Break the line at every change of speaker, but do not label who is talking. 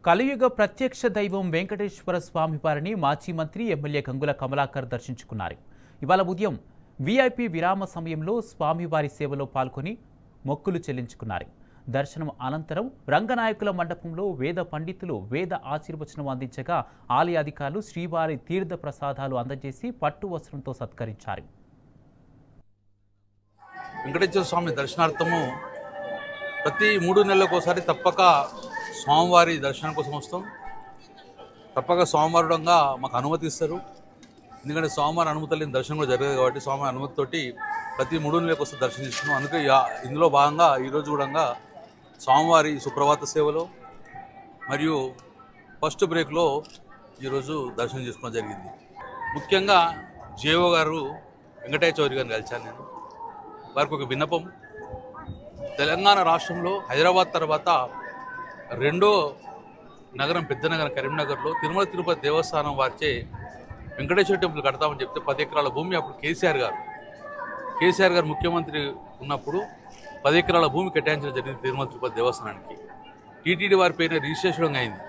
కలియుగ ప్రత్యక్ష దైవం వెంకటేశ్వర స్వామి వారిని మాజీ మంత్రి ఎమ్మెల్యే గంగుల కమలాకర్ దర్శించుకున్నారు. ఇవాళ ఉదయం వీఐపీ విరామ సమయంలో స్వామివారి సేవలో పాల్గొని మొక్కులు చెల్లించుకున్నారు. దర్శనం అనంతరం రంగనాయకుల మండపంలో వేద పండితులు వేద ఆశీర్వచనం అందించగా ఆలయ అధికారులు శ్రీవారి తీర్థ ప్రసాదాలు అందజేసి పట్టు వస్త్రంతో సత్కరించారు.
వెంకటేశ్వర స్వామి దర్శనార్థము ప్రతి 3 నెలలకోసారి తప్పక స్వామివారి దర్శనం కోసం వస్తాం. తప్పక స్వామివారుడంగా మాకు అనుమతి ఇస్తారు. ఎందుకంటే స్వామివారి అనుమతి లేని దర్శనం కూడా జరగదు కాబట్టి స్వామివారి అనుమతితోటి ప్రతి 3 నెలలకోసారి దర్శనం చేసుకున్నాం. అందుకే ఇందులో భాగంగా ఈరోజు కూడా స్వామివారి సుప్రభాత సేవలో మరియు ఫస్ట్ బ్రేక్లో ఈరోజు దర్శనం చేసుకోవడం జరిగింది. ముఖ్యంగా జేఓ గారు వెంకటేశ్వర గారిని కలిశాను నేను. వారికి ఒక విన్నపం, తెలంగాణ రాష్ట్రంలో హైదరాబాద్ తర్వాత రెండో నగరం పెద్ద నగరం కరీంనగర్లో తిరుమల తిరుపతి దేవస్థానం వారిచే వెంకటేశ్వర టెంపుల్ కడతామని చెప్తే 10 ఎకరాల భూమి అప్పుడు కేసీఆర్ గారు ముఖ్యమంత్రి ఉన్నప్పుడు 10 ఎకరాల భూమి కేటాయించడం జరిగింది తిరుమల తిరుపతి దేవస్థానానికి. టీటీడీ వారి పైన రిజిస్ట్రేషన్ అయింది.